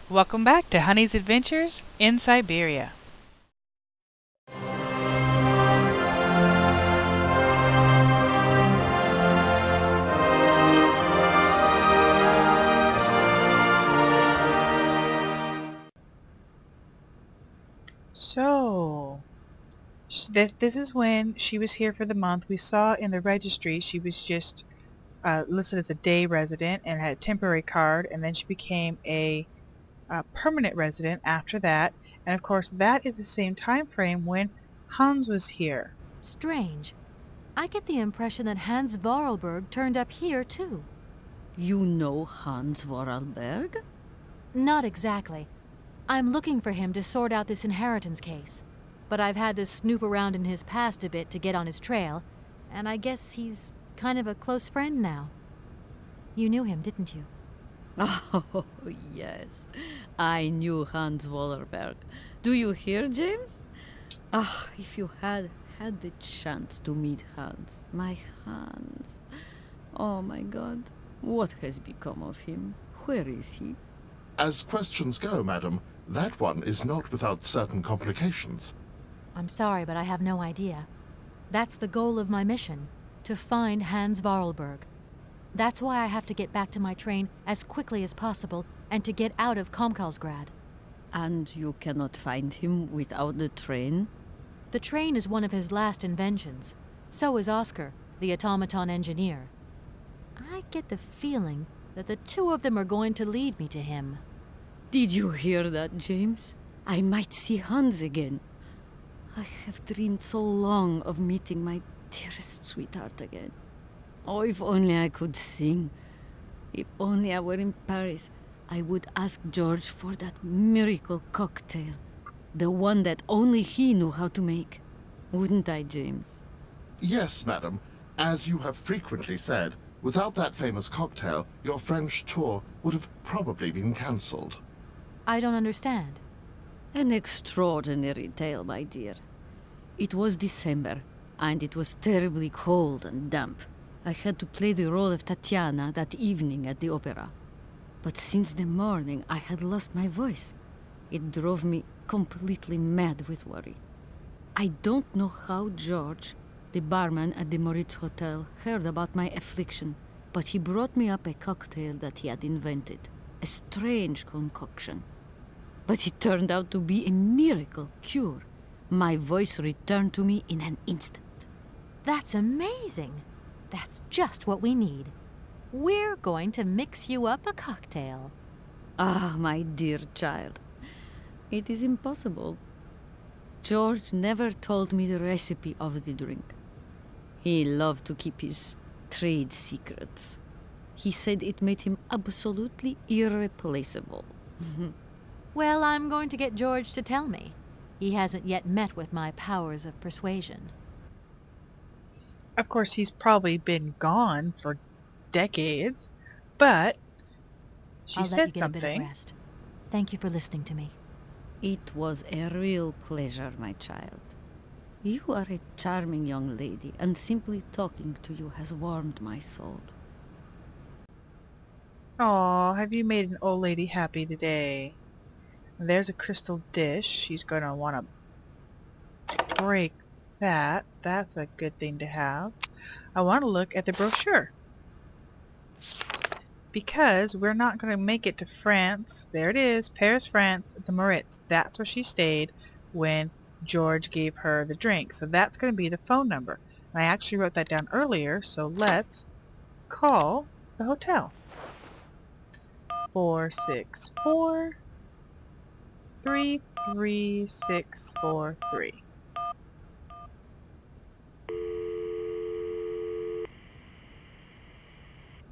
Welcome back to Honey's Adventures in Syberia. So, this is when she was here for the month. We saw in the registry she was just listed as a day resident and had a temporary card, and then she became a permanent resident after that. And of course, that is the same time frame when Hans was here. Strange. I get the impression that Hans Voralberg turned up here, too. You know Hans Voralberg? Not exactly. I'm looking for him to sort out this inheritance case. But I've had to snoop around in his past a bit to get on his trail, and I guess he's kind of a close friend now. You knew him, didn't you? Oh, yes. I knew Hans Voralberg. Do you hear, James? Ah, if you had the chance to meet Hans. My Hans. Oh, my God. What has become of him? Where is he? As questions go, madam, that one is not without certain complications. I'm sorry, but I have no idea. That's the goal of my mission, to find Hans Voralberg. That's why I have to get back to my train as quickly as possible and to get out of Komkalsgrad. And you cannot find him without the train? The train is one of his last inventions. So is Oscar, the automaton engineer. I get the feeling that the two of them are going to lead me to him. Did you hear that, James? I might see Hans again. I have dreamed so long of meeting my dearest sweetheart again. Oh, if only I could sing. If only I were in Paris, I would ask George for that miracle cocktail. The one that only he knew how to make. Wouldn't I, James? Yes, madam. As you have frequently said, without that famous cocktail, your French tour would have probably been cancelled. I don't understand. An extraordinary tale, my dear. It was December, and it was terribly cold and damp. I had to play the role of Tatiana that evening at the opera. But since the morning, I had lost my voice. It drove me completely mad with worry. I don't know how George, the barman at the Moritz Hotel, heard about my affliction, but he brought me up a cocktail that he had invented. A strange concoction. But it turned out to be a miracle cure. My voice returned to me in an instant. That's amazing. That's just what we need. We're going to mix you up a cocktail. Ah, my dear child. It is impossible. George never told me the recipe of the drink. He loved to keep his trade secrets. He said it made him absolutely irreplaceable. Well, I'm going to get George to tell me. He hasn't yet met with my powers of persuasion. Of course, he's probably been gone for decades, but she I'll said let you get something. a bit of rest. Thank you for listening to me. It was a real pleasure, my child. You are a charming young lady, and simply talking to you has warmed my soul. Aw, have you made an old lady happy today? There's a crystal dish. She's going to want to break that. That's a good thing to have. I want to look at the brochure. Because we're not going to make it to France. There it is, Paris, France, the Moritz. That's where she stayed when George gave her the drink. So that's going to be the phone number. And I actually wrote that down earlier, so let's call the hotel. 464 33643.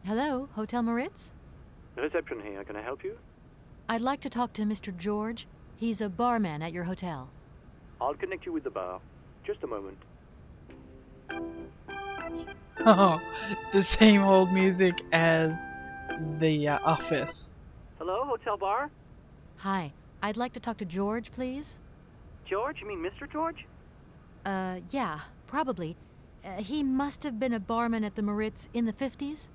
Hello, Hotel Moritz? Reception here. Can I help you? I'd like to talk to Mr. George. He's a barman at your hotel. I'll connect you with the bar. Just a moment. Oh, the same old music as the office. Hello, hotel bar? Hi, I'd like to talk to George, please. George? You mean Mr. George? Yeah, probably. He must have been a barman at the Moritz in the 50s.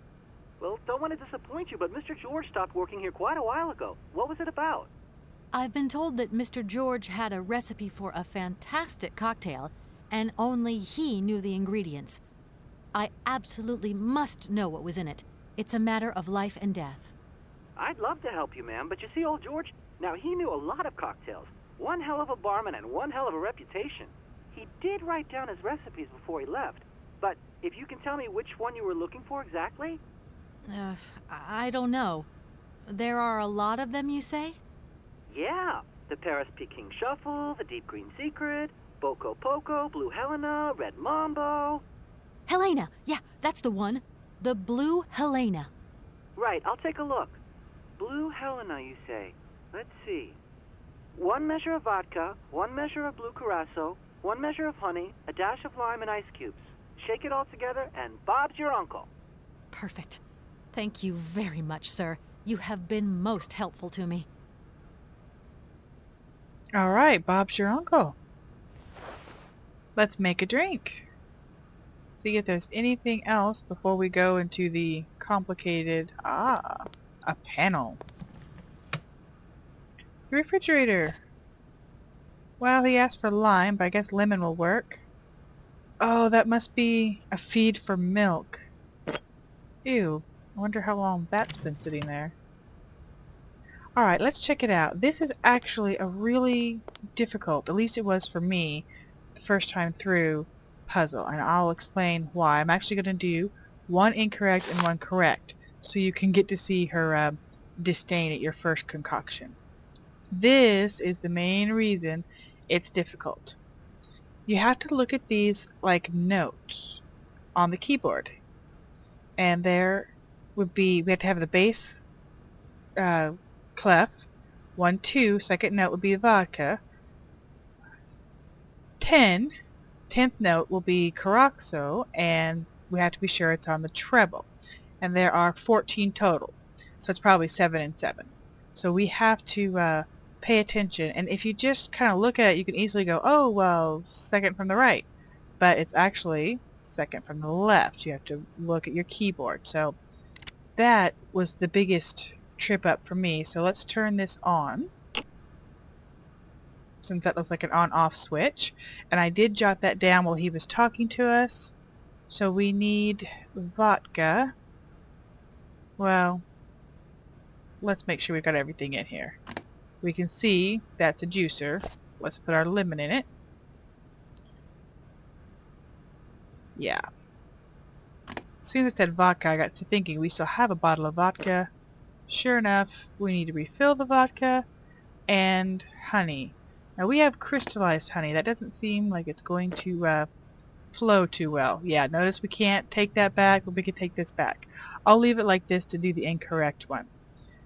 Well, don't want to disappoint you, but Mr. George stopped working here quite a while ago. What was it about? I've been told that Mr. George had a recipe for a fantastic cocktail, and only he knew the ingredients. I absolutely must know what was in it. It's a matter of life and death. I'd love to help you, ma'am, but you see, old George, now he knew a lot of cocktails. One hell of a barman and one hell of a reputation. He did write down his recipes before he left, but if you can tell me which one you were looking for exactly? I don't know. There are a lot of them, you say? Yeah, the Paris Peking Shuffle, the Deep Green Secret, Boco Poco, Blue Helena, Red Mambo. Helena! Yeah, that's the one. The Blue Helena. Right, I'll take a look. Blue Helena, you say? Let's see. 1 measure of vodka, 1 measure of blue curacao, 1 measure of honey, a dash of lime and ice cubes. Shake it all together, and Bob's your uncle. Perfect. Thank you very much, sir. You have been most helpful to me. All right, Bob's your uncle. Let's make a drink. See if there's anything else before we go into the complicated... a panel. Refrigerator. Well, he asked for lime, but I guess lemon will work. Oh, that must be a feed for milk. Ew. I wonder how long that's been sitting there. Alright, let's check it out. This is actually a really difficult, at least it was for me, the first time through, puzzle. And I'll explain why. I'm actually going to do one incorrect and one correct, so you can get to see her disdain at your first concoction. This is the main reason it's difficult. You have to look at these like notes on the keyboard. And there would be, we have to have the bass clef, 1, 2, second note would be vodka, 10th note will be curacao, and we have to be sure it's on the treble. And there are 14 total, so it's probably 7 and 7. So we have to pay attention, and if you just kind of look at it, you can easily go, oh, well, second from the right. But it's actually second from the left. You have to look at your keyboard. So that was the biggest trip up for me. So let's turn this on, since that looks like an on-off switch. And I did jot that down while he was talking to us. So we need vodka. Well, let's make sure we've got everything in here. We can see that's a juicer. Let's put our lemon in it. Yeah. As soon as it said vodka, I got to thinking we still have a bottle of vodka. Sure enough, we need to refill the vodka and honey. Now we have crystallized honey. That doesn't seem like it's going to flow too well. Yeah, notice we can't take that back, but we can take this back. I'll leave it like this to do the incorrect one.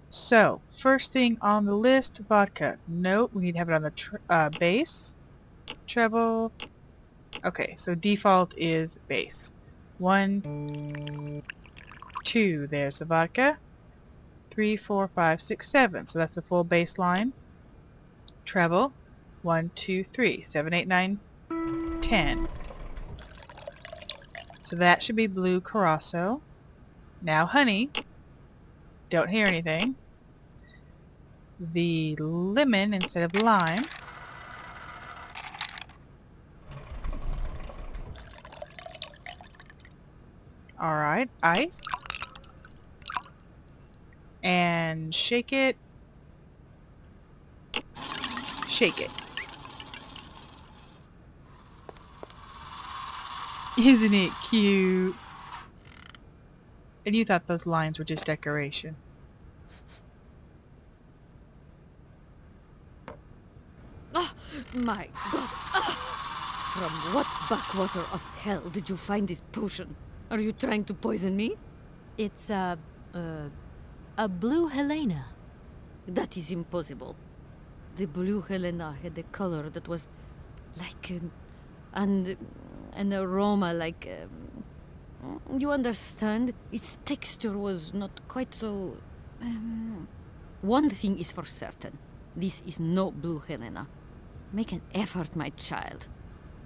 So, first thing on the list, vodka. Nope, we need to have it on the bass, treble. Okay, so default is bass. 1, 2, there's the vodka. 3, 4, 5, 6, 7. So that's the full bass line. Treble. 1, 2, 3, 7, 8, 9, 10. So that should be blue curacao. Now honey. Don't hear anything. The lemon instead of lime. Alright, ice. And shake it. Shake it. Isn't it cute? And you thought those lines were just decoration. Oh, my God. From what backwater of hell did you find this potion? Are you trying to poison me? It's a Blue Helena. That is impossible. The Blue Helena had a color that was like an aroma like... you understand? Its texture was not quite so... One thing is for certain. This is no Blue Helena. Make an effort, my child.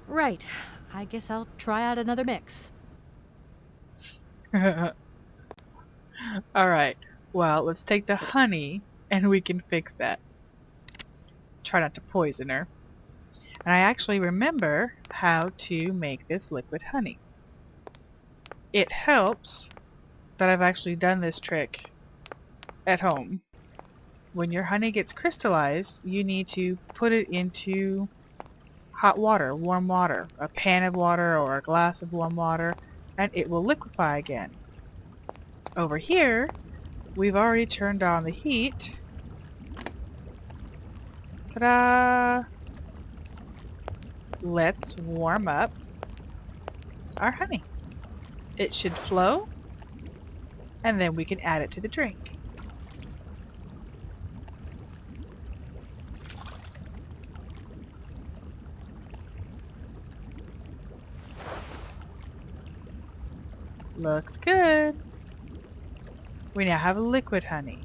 Right. I guess I'll try out another mix. Alright, well, let's take the honey and we can fix that. Try not to poison her. And I actually remember how to make this liquid honey. It helps that I've actually done this trick at home. When your honey gets crystallized, you need to put it into hot water, warm water, a pan of water or a glass of warm water, and it will liquefy again. Over here, we've already turned on the heat. Ta-da! Let's warm up our honey. It should flow, and then we can add it to the drink. Looks good. We now have liquid honey.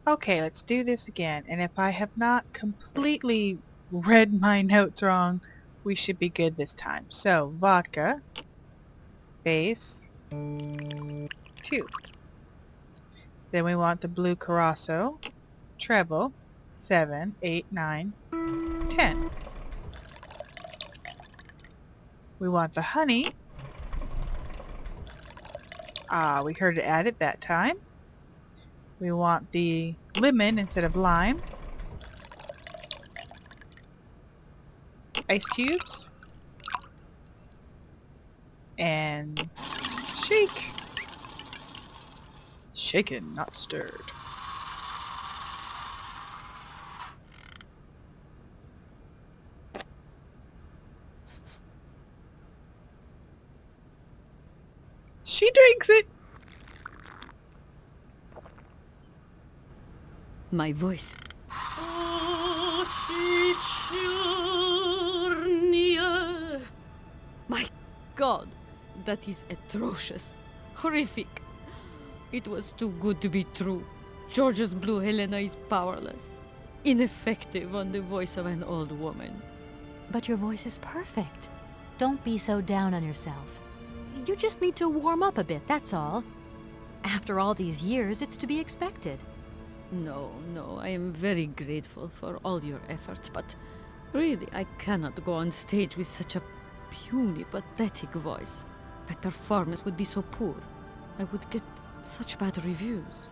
Okay, let's do this again, and if I have not completely read my notes wrong, we should be good this time. So, vodka, base, 2. Then we want the blue Curaçao, treble, 7, 8, 9, 10. We want the honey. We heard it added that time. We want the lemon instead of lime. Ice cubes. And shake. Shaken, not stirred. She drinks it. My voice. My God, that is atrocious. Horrific. It was too good to be true. George's Blue Helena is powerless. Ineffective on the voice of an old woman. But your voice is perfect. Don't be so down on yourself. You just need to warm up a bit, that's all. After all these years, it's to be expected. No, I am very grateful for all your efforts, but really I cannot go on stage with such a puny, pathetic voice. My performance would be so poor. I would get such bad reviews.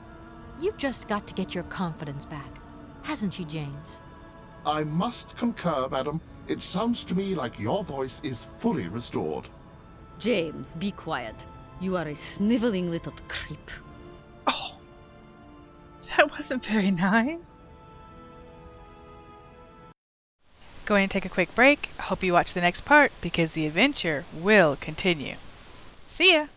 You've just got to get your confidence back. Hasn't she, James? I must concur, madam. It sounds to me like your voice is fully restored. James, be quiet. You are a sniveling little creep. Oh, that wasn't very nice. Going to take a quick break. Hope you watch the next part because the adventure will continue. See ya!